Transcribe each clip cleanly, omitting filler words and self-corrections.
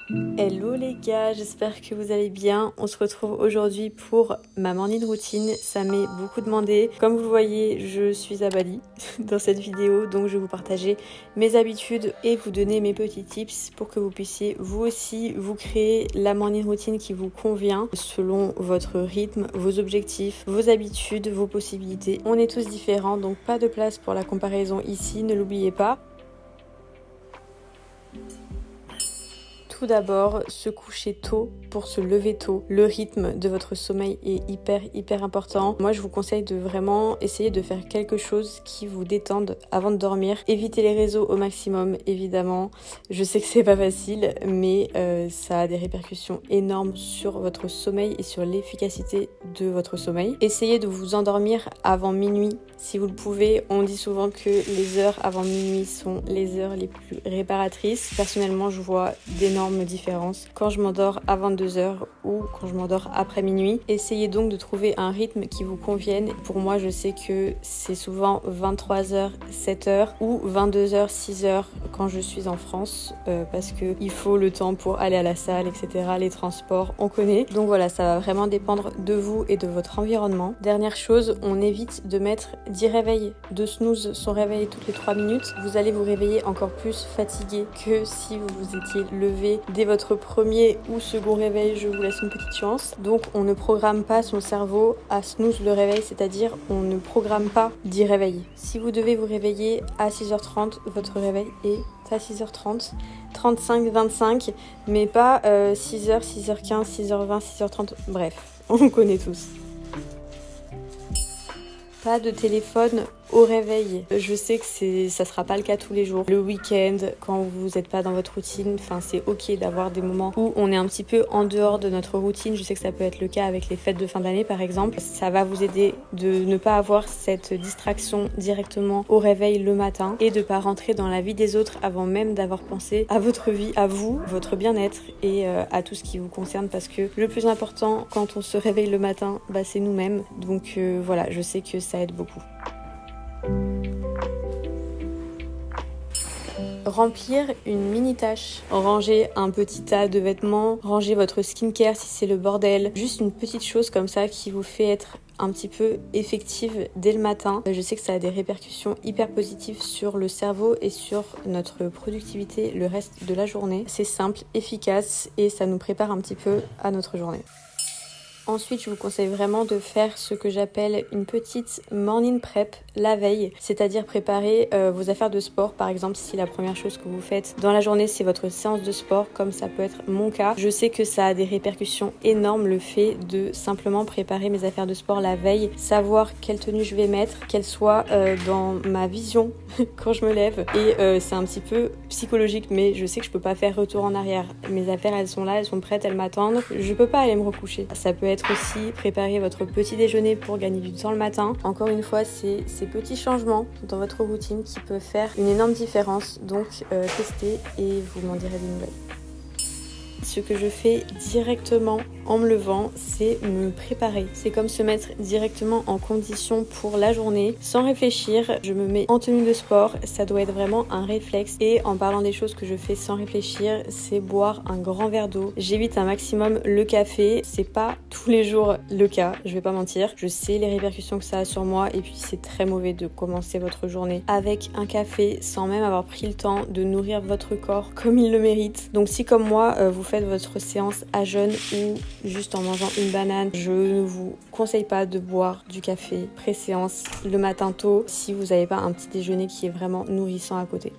Hello les gars, j'espère que vous allez bien. On se retrouve aujourd'hui pour ma morning routine. Ça m'est beaucoup demandé. Comme vous le voyez, je suis à Bali dans cette vidéo, donc je vais vous partager mes habitudes et vous donner mes petits tips pour que vous puissiez vous aussi vous créer la morning routine qui vous convient selon votre rythme, vos objectifs, vos habitudes, vos possibilités. On est tous différents, donc pas de place pour la comparaison ici, ne l'oubliez pas. Tout d'abord, se coucher tôt pour se lever tôt. Le rythme de votre sommeil est hyper important. Moi, je vous conseille de vraiment essayer de faire quelque chose qui vous détende avant de dormir. Évitez les réseaux au maximum, évidemment. Je sais que c'est pas facile, mais ça a des répercussions énormes sur votre sommeil et sur l'efficacité de votre sommeil. Essayez de vous endormir avant minuit si vous le pouvez. On dit souvent que les heures avant minuit sont les heures les plus réparatrices. Personnellement, je vois d'énormes différences quand je m'endors à 22h ou quand je m'endors après minuit. Essayez donc de trouver un rythme qui vous convienne. Pour moi, je sais que c'est souvent 23h, 7h ou 22h, 6h quand je suis en France parce que il faut le temps pour aller à la salle, etc. Les transports, on connaît. Donc voilà, ça va vraiment dépendre de vous et de votre environnement. Dernière chose, on évite de mettre 10 réveils, de snooze son réveil toutes les 3 minutes. Vous allez vous réveiller encore plus fatigué que si vous vous étiez levé dès votre premier ou second réveil. Je vous laisse une petite chance. Donc on ne programme pas son cerveau à snooze le réveil, c'est-à-dire on ne programme pas d'y réveiller. Si vous devez vous réveiller à 6h30, votre réveil est à 6h30, 35, 25, mais pas 6h, 6h15, 6h20, 6h30, bref, on connaît tous. Pas de téléphone au réveil. Je sais que ça sera pas le cas tous les jours. Le week-end, quand vous n'êtes pas dans votre routine, c'est ok d'avoir des moments où on est un petit peu en dehors de notre routine. Je sais que ça peut être le cas avec les fêtes de fin d'année par exemple. Ça va vous aider de ne pas avoir cette distraction directement au réveil le matin et de pas rentrer dans la vie des autres avant même d'avoir pensé à votre vie, à vous, votre bien-être et à tout ce qui vous concerne, parce que le plus important quand on se réveille le matin, c'est nous-mêmes. Donc voilà, je sais que ça aide beaucoup. Remplir une mini tâche, ranger un petit tas de vêtements, ranger votre skincare si c'est le bordel, juste une petite chose comme ça qui vous fait être un petit peu effective dès le matin. Je sais que ça a des répercussions hyper positives sur le cerveau et sur notre productivité le reste de la journée. C'est simple, efficace et ça nous prépare un petit peu à notre journée. Ensuite, je vous conseille vraiment de faire ce que j'appelle une petite morning prep la veille, c'est-à-dire préparer vos affaires de sport. Par exemple, si la première chose que vous faites dans la journée, c'est votre séance de sport, comme ça peut être mon cas. Je sais que ça a des répercussions énormes, le fait de simplement préparer mes affaires de sport la veille, savoir quelle tenue je vais mettre, qu'elle soit dans ma vision quand je me lève. Et c'est un petit peu psychologique, mais je sais que je peux pas faire retour en arrière. Mes affaires, elles sont là, elles sont prêtes, elles m'attendent. Je peux pas aller me recoucher. Ça peut être aussi préparer votre petit déjeuner pour gagner du temps le matin. Encore une fois, c'est ces petits changements dans votre routine qui peuvent faire une énorme différence. Donc testez et vous m'en direz des nouvelles. Ce que je fais directement en me levant, c'est me préparer. C'est comme se mettre directement en condition pour la journée. Sans réfléchir, je me mets en tenue de sport. Ça doit être vraiment un réflexe. Et en parlant des choses que je fais sans réfléchir, c'est boire un grand verre d'eau. J'évite un maximum le café. C'est pas tous les jours le cas, je vais pas mentir. Je sais les répercussions que ça a sur moi et puis c'est très mauvais de commencer votre journée avec un café sans même avoir pris le temps de nourrir votre corps comme il le mérite. Donc si comme moi, vous faites votre séance à jeun ou juste en mangeant une banane, je ne vous conseille pas de boire du café pré-séance le matin tôt si vous n'avez pas un petit déjeuner qui est vraiment nourrissant à côté.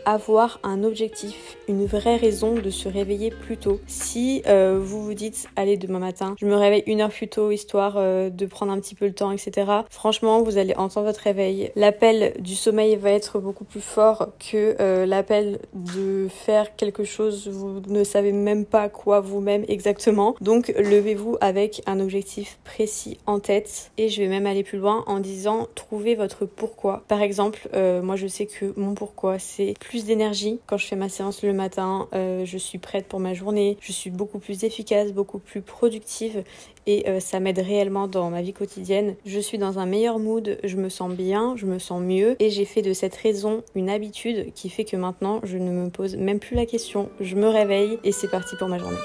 Avoir un objectif une vraie raison de se réveiller plus tôt. Si vous vous dites allez demain matin je me réveille 1 heure plus tôt histoire de prendre un petit peu le temps, etc. Franchement vous allez entendre votre réveil. L'appel du sommeil va être beaucoup plus fort que l'appel de faire quelque chose, vous ne savez même pas quoi vous-même exactement. Donc levez-vous avec un objectif précis en tête, et je vais même aller plus loin en disant trouvez votre pourquoi. Par exemple, moi je sais que mon pourquoi c'est plus d'énergie. Quand je fais ma séance le matin, je suis prête pour ma journée, je suis beaucoup plus efficace, beaucoup plus productive, et ça m'aide réellement dans ma vie quotidienne. Je suis dans un meilleur mood, je me sens bien, je me sens mieux, et j'ai fait de cette raison une habitude qui fait que maintenant je ne me pose même plus la question. Je me réveille et c'est parti pour ma journée.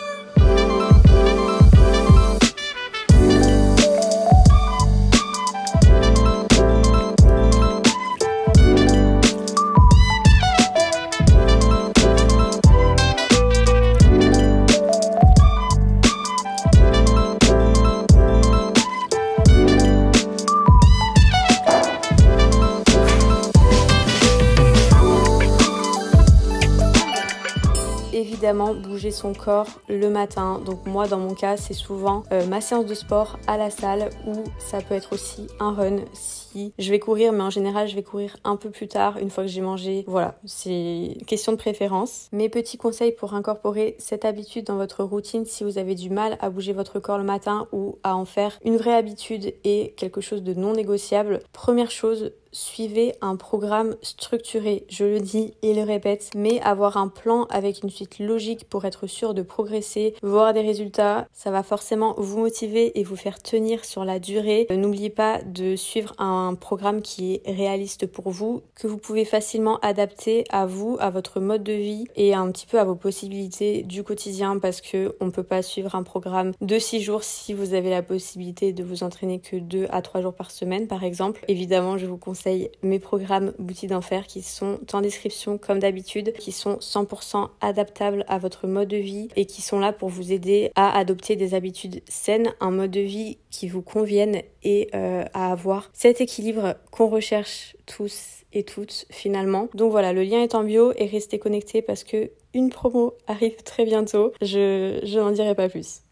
Évidemment bouger son corps le matin, donc moi dans mon cas c'est souvent ma séance de sport à la salle, ou ça peut être aussi un run si je vais courir, mais en général je vais courir un peu plus tard une fois que j'ai mangé. Voilà, c'est question de préférence. Mes petits conseils pour incorporer cette habitude dans votre routine si vous avez du mal à bouger votre corps le matin ou à en faire une vraie habitude et quelque chose de non négociable. Première chose, suivez un programme structuré, je le dis et le répète, mais avoir un plan avec une suite logique pour être sûr de progresser, voir des résultats, ça va forcément vous motiver et vous faire tenir sur la durée. N'oubliez pas de suivre un programme qui est réaliste pour vous, que vous pouvez facilement adapter à vous, à votre mode de vie et un petit peu à vos possibilités du quotidien, parce que on peut pas suivre un programme de 6 jours si vous avez la possibilité de vous entraîner que 2 à 3 jours par semaine par exemple. Évidemment, je vous conseille mes programmes Boutique d'Enfer qui sont en description comme d'habitude, qui sont 100% adaptables à votre mode de vie et qui sont là pour vous aider à adopter des habitudes saines, un mode de vie qui vous convienne et à avoir cet équilibre qu'on recherche tous et toutes finalement. Donc voilà, le lien est en bio et restez connectés parce que une promo arrive très bientôt. Je n'en dirai pas plus.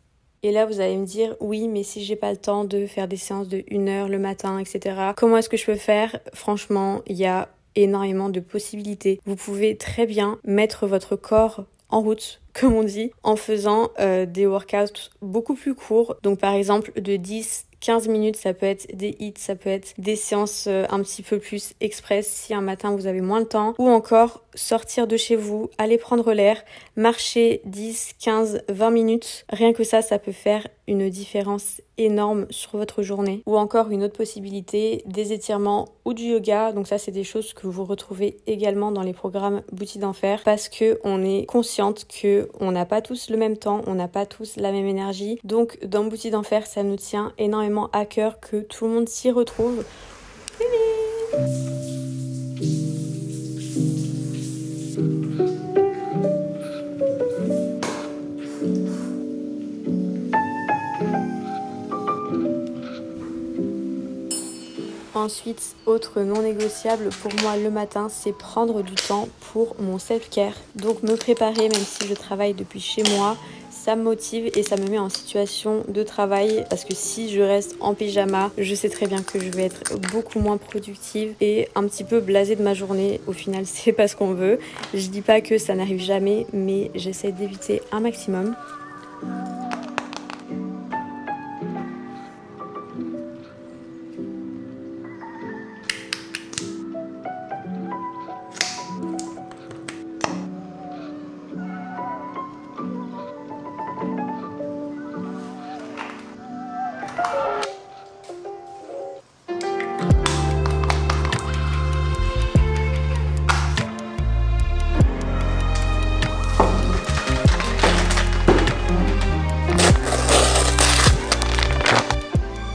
Et là, vous allez me dire, oui, mais si j'ai pas le temps de faire des séances de 1 heure le matin, etc., comment est-ce que je peux faire? Franchement, il y a énormément de possibilités. Vous pouvez très bien mettre votre corps en route, comme on dit, en faisant des workouts beaucoup plus courts. Donc par exemple, de 10-15 minutes, ça peut être des hits, ça peut être des séances un petit peu plus express si un matin vous avez moins le temps, ou encore sortir de chez vous, aller prendre l'air, marcher 10, 15, 20 minutes. Rien que ça peut faire une différence énorme sur votre journée. Ou encore une autre possibilité, des étirements ou du yoga. Donc ça, c'est des choses que vous retrouvez également dans les programmes Boutique d'Enfer, parce que on est consciente que on n'a pas tous le même temps, on n'a pas tous la même énergie. Donc dans Boutique d'Enfer, ça nous tient énormément à cœur que tout le monde s'y retrouve. Ensuite, autre non négociable pour moi le matin, c'est prendre du temps pour mon self-care. Donc me préparer, même si je travaille depuis chez moi, ça me motive et ça me met en situation de travail, parce que si je reste en pyjama, je sais très bien que je vais être beaucoup moins productive et un petit peu blasée de ma journée. Au final, c'est pas ce qu'on veut. Je dis pas que ça n'arrive jamais, mais j'essaie d'éviter un maximum.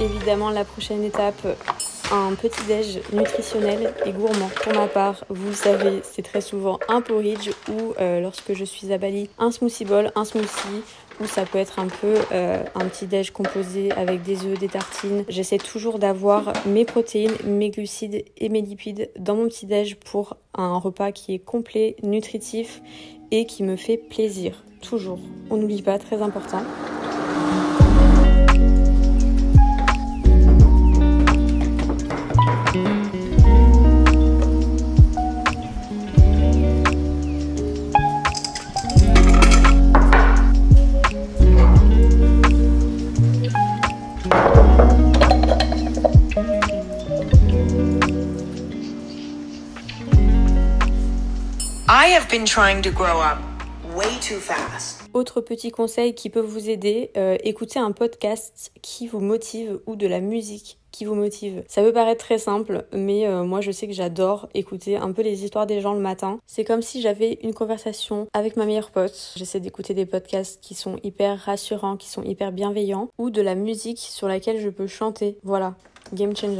Évidemment, la prochaine étape, un petit déj nutritionnel et gourmand. Pour ma part, vous le savez, c'est très souvent un porridge ou lorsque je suis à Bali, un smoothie bowl, un smoothie, ou ça peut être un peu un petit déj composé avec des œufs, des tartines. J'essaie toujours d'avoir mes protéines, mes glucides et mes lipides dans mon petit déj pour un repas qui est complet, nutritif et qui me fait plaisir. Toujours. On n'oublie pas, très important. I have been trying to grow up way too fast. Autre petit conseil qui peut vous aider, écoutez un podcast qui vous motive ou de la musique qui vous motive. Ça peut paraître très simple, mais moi je sais que j'adore écouter un peu les histoires des gens le matin. C'est comme si j'avais une conversation avec ma meilleure pote. J'essaie d'écouter des podcasts qui sont hyper rassurants, qui sont hyper bienveillants, ou de la musique sur laquelle je peux chanter. Voilà, game changer.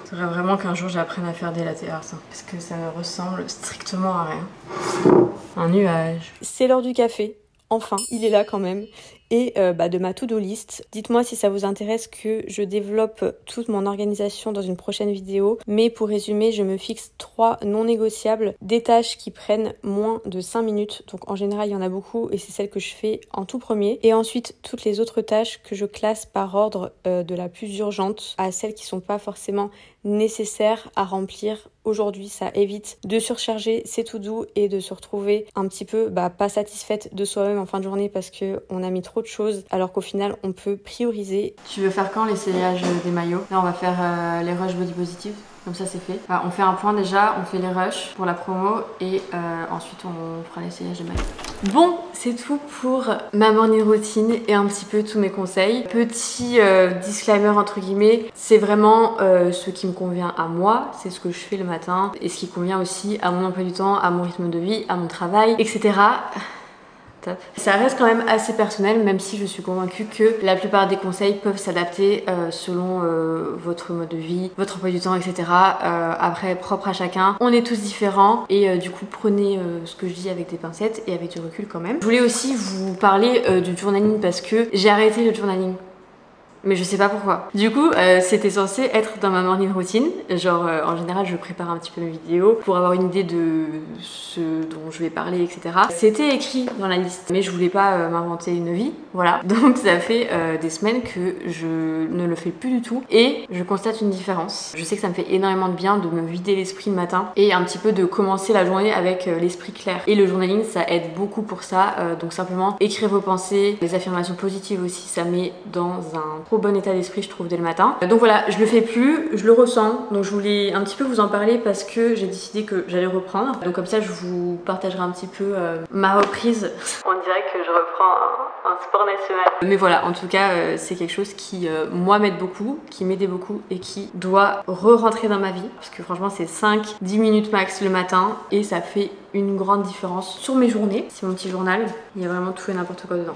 Il faudrait vraiment qu'un jour j'apprenne à faire des latte art, parce que ça ne ressemble strictement à rien. Un nuage. C'est l'heure du café. Enfin, il est là quand même. Et de ma to-do list. Dites-moi si ça vous intéresse que je développe toute mon organisation dans une prochaine vidéo. Mais pour résumer, je me fixe 3 non négociables, des tâches qui prennent moins de 5 minutes. Donc en général, il y en a beaucoup et c'est celle que je fais en tout premier. Et ensuite, toutes les autres tâches que je classe par ordre de la plus urgente à celles qui sont pas forcément nécessaires à remplir aujourd'hui. Ça évite de surcharger ses to-do et de se retrouver un petit peu pas satisfaite de soi-même en fin de journée parce qu'on a mis trop de choses alors qu'au final on peut prioriser. Tu veux faire quand l'essayage des maillots? Là on va faire les rushs body positive. Comme ça c'est fait. On fait un point déjà, on fait les rushs pour la promo et ensuite on fera l'essayage des maillots. Bon, c'est tout pour ma morning routine et un petit peu tous mes conseils. Petit disclaimer entre guillemets, c'est vraiment ce qui me convient à moi, c'est ce que je fais le matin et ce qui convient aussi à mon emploi du temps, à mon rythme de vie, à mon travail, etc. Ça reste quand même assez personnel, même si je suis convaincue que la plupart des conseils peuvent s'adapter selon votre mode de vie, votre emploi du temps, etc. Après, propre à chacun. On est tous différents et du coup, prenez ce que je dis avec des pincettes et avec du recul quand même. Je voulais aussi vous parler du journaling parce que j'ai arrêté le journaling. Mais je sais pas pourquoi. Du coup, c'était censé être dans ma morning routine. Genre, en général, je prépare un petit peu mes vidéos pour avoir une idée de ce dont je vais parler, etc. C'était écrit dans la liste, mais je voulais pas m'inventer une vie. Voilà. Donc, ça fait des semaines que je ne le fais plus du tout. Et je constate une différence. Je sais que ça me fait énormément de bien de me vider l'esprit le matin et un petit peu de commencer la journée avec l'esprit clair. Et le journaling, ça aide beaucoup pour ça. Donc, simplement, écrire vos pensées, les affirmations positives aussi, ça met dans un trop bon état d'esprit je trouve dès le matin. Donc voilà, je le fais plus, je le ressens, donc je voulais un petit peu vous en parler parce que j'ai décidé que j'allais reprendre. Donc comme ça je vous partagerai un petit peu ma reprise. On dirait que je reprends un sport national. Mais voilà, en tout cas c'est quelque chose qui moi m'aide beaucoup, qui m'aidait beaucoup et qui doit re-rentrer dans ma vie. Parce que franchement c'est 5-10 minutes max le matin et ça fait une grande différence sur mes journées. C'est mon petit journal, il y a vraiment tout et n'importe quoi dedans.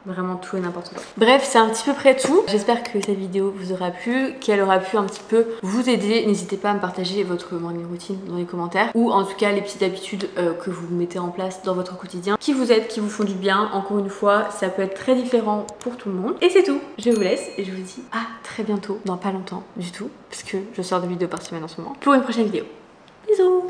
Vraiment tout et n'importe quoi. Bref, c'est un petit peu près tout. J'espère que cette vidéo vous aura plu, qu'elle aura pu un petit peu vous aider. N'hésitez pas à me partager votre morning routine dans les commentaires ou en tout cas les petites habitudes que vous mettez en place dans votre quotidien qui vous aident, qui vous font du bien. Encore une fois, ça peut être très différent pour tout le monde. Et c'est tout. Je vous laisse et je vous dis à très bientôt, dans pas longtemps du tout, parce que je sors de vidéos par semaine en ce moment, pour une prochaine vidéo. Bisous.